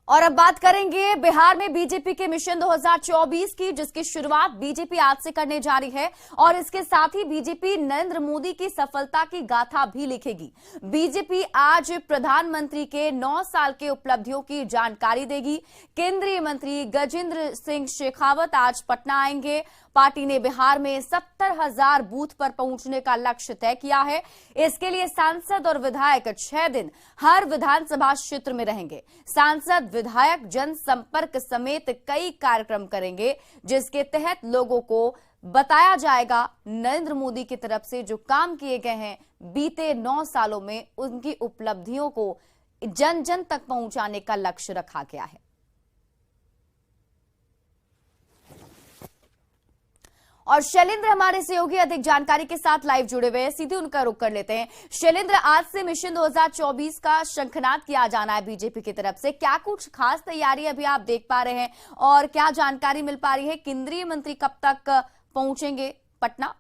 और अब बात करेंगे बिहार में बीजेपी के मिशन 2024 की, जिसकी शुरुआत बीजेपी आज से करने जा रही है और इसके साथ ही बीजेपी नरेंद्र मोदी की सफलता की गाथा भी लिखेगी। बीजेपी आज प्रधानमंत्री के 9 साल के उपलब्धियों की जानकारी देगी। केंद्रीय मंत्री गजेंद्र सिंह शेखावत आज पटना आएंगे। पार्टी ने बिहार में 70,000 बूथ पर पहुंचने का लक्ष्य तय किया है। इसके लिए सांसद और विधायक 6 दिन हर विधानसभा क्षेत्र में रहेंगे। सांसद विधायक जनसंपर्क समेत कई कार्यक्रम करेंगे, जिसके तहत लोगों को बताया जाएगा नरेंद्र मोदी की तरफ से जो काम किए गए हैं बीते 9 सालों में, उनकी उपलब्धियों को जन जन तक पहुंचाने का लक्ष्य रखा गया है। और शैलेंद्र हमारे सहयोगी अधिक जानकारी के साथ लाइव जुड़े हुए हैं, सीधे उनका रुख कर लेते हैं। शैलेंद्र, आज से मिशन 2024 का शंखनाद किया जाना है बीजेपी की तरफ से, क्या कुछ खास तैयारी अभी आप देख पा रहे हैं और क्या जानकारी मिल पा रही है? केंद्रीय मंत्री कब तक पहुंचेंगे पटना?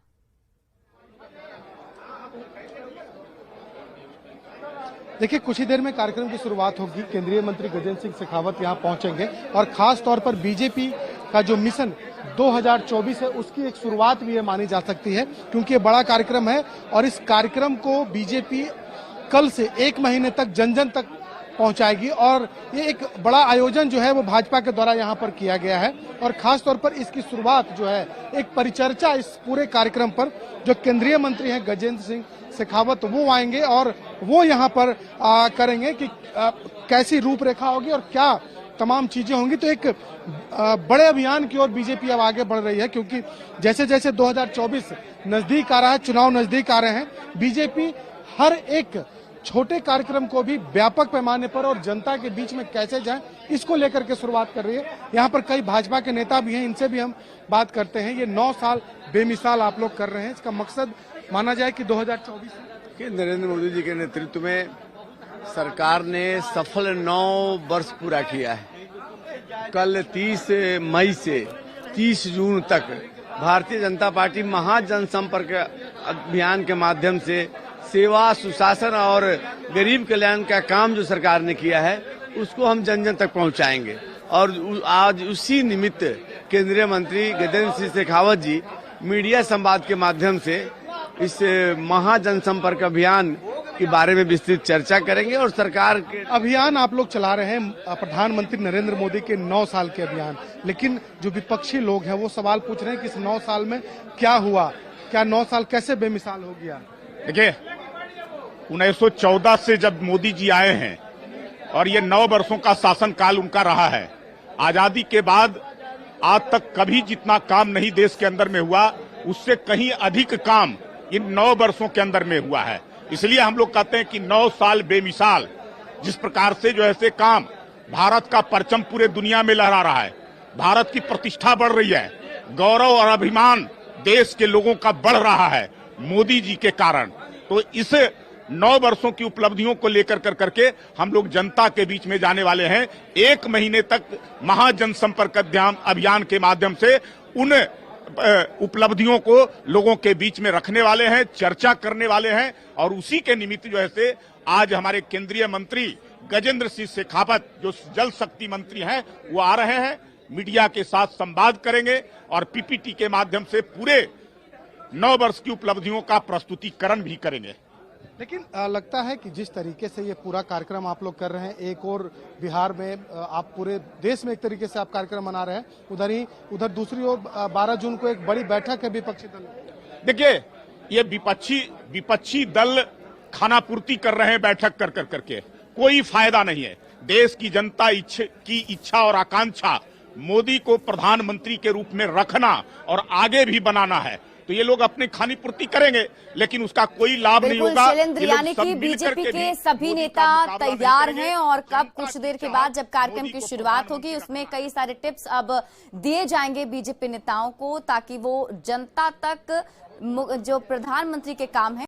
देखिए, कुछ ही देर में कार्यक्रम की शुरुआत होगी। केंद्रीय मंत्री गजेंद्र सिंह शेखावत यहां पहुंचेंगे और खास तौर पर बीजेपी का जो मिशन 2024 है उसकी एक शुरुआत भी ये मानी जा सकती है, क्योंकि ये बड़ा कार्यक्रम है और इस कार्यक्रम को बीजेपी कल से 1 महीने तक जन जन तक पहुंचाएगी। और ये एक बड़ा आयोजन जो है वो भाजपा के द्वारा यहाँ पर किया गया है और खास तौर पर इसकी शुरुआत जो है एक परिचर्चा इस पूरे कार्यक्रम पर जो केंद्रीय मंत्री हैं गजेंद्र सिंह शेखावत वो आएंगे और वो यहाँ पर करेंगे कि कैसी रूपरेखा होगी और क्या तमाम चीजें होंगी। तो एक बड़े अभियान की ओर बीजेपी अब आगे बढ़ रही है, क्योंकि जैसे जैसे 2024 नजदीक आ रहा है, चुनाव नजदीक आ रहे हैं, बीजेपी हर एक छोटे कार्यक्रम को भी व्यापक पैमाने पर और जनता के बीच में कैसे जाए इसको लेकर के शुरुआत कर रही है। यहाँ पर कई भाजपा के नेता भी हैं, इनसे भी हम बात करते हैं। ये 9 साल बेमिसाल आप लोग कर रहे हैं, इसका मकसद माना जाए कि 2024 कि नरेंद्र मोदी जी के नेतृत्व में सरकार ने सफल 9 वर्ष पूरा किया है। कल 30 मई से 30 जून तक भारतीय जनता पार्टी महाजनसंपर्क अभियान के माध्यम से सेवा, सुशासन और गरीब कल्याण का काम जो सरकार ने किया है उसको हम जन जन तक पहुंचाएंगे। और आज उसी निमित्त केंद्रीय मंत्री गजेंद्र सिंह शेखावत जी मीडिया संवाद के माध्यम से इस महाजनसंपर्क अभियान के बारे में विस्तृत चर्चा करेंगे। और सरकार के अभियान आप लोग चला रहे हैं प्रधानमंत्री नरेंद्र मोदी के 9 साल के अभियान, लेकिन जो विपक्षी लोग हैं वो सवाल पूछ रहे हैं कि इस 9 साल में क्या हुआ, क्या 9 साल कैसे बेमिसाल हो गया? देखिए, 1914 से जब मोदी जी आए हैं और ये 9 वर्षों का शासनकाल उनका रहा है, आजादी के बाद आज तक कभी जितना काम नहीं देश के अंदर में हुआ उससे कहीं अधिक काम इन 9 वर्षों के अंदर में हुआ है। इसलिए हम लोग कहते हैं कि 9 साल बेमिसाल। जिस प्रकार से जो ऐसे काम, भारत का परचम पूरे दुनिया में लहरा रहा है, भारत की प्रतिष्ठा बढ़ रही है, गौरव और अभिमान देश के लोगों का बढ़ रहा है मोदी जी के कारण। तो इस 9 वर्षों की उपलब्धियों को लेकर करके हम लोग जनता के बीच में जाने वाले हैं। 1 महीने तक महाजनसंपर्क अभियान के माध्यम से उन उपलब्धियों को लोगों के बीच में रखने वाले हैं, चर्चा करने वाले हैं। और उसी के निमित्त जो है से आज हमारे केंद्रीय मंत्री गजेंद्र सिंह शेखावत जो जल शक्ति मंत्री हैं वो आ रहे हैं, मीडिया के साथ संवाद करेंगे और पीपीटी के माध्यम से पूरे 9 वर्ष की उपलब्धियों का प्रस्तुतिकरण भी करेंगे। लेकिन लगता है कि जिस तरीके से ये पूरा कार्यक्रम आप लोग कर रहे हैं, एक और बिहार में आप पूरे देश में एक तरीके से आप कार्यक्रम मना रहे हैं, उधर दूसरी ओर 12 जून को एक बड़ी बैठक है विपक्षी दल। देखिए, ये विपक्षी दल खानापूर्ति कर रहे हैं बैठक कर करके, कोई फायदा नहीं है। देश की जनता की इच्छा और आकांक्षा मोदी को प्रधानमंत्री के रूप में रखना और आगे भी बनाना है, तो ये लोग अपनी खानी पूर्ति करेंगे लेकिन उसका कोई लाभ नहीं होगा। शैलेंद्र, यानी कि बीजेपी के सभी नेता तैयार हैं और कब कुछ देर के बाद जब कार्यक्रम की शुरुआत होगी उसमें कई सारे टिप्स अब दिए जाएंगे बीजेपी नेताओं को, ताकि वो जनता तक जो प्रधानमंत्री के काम है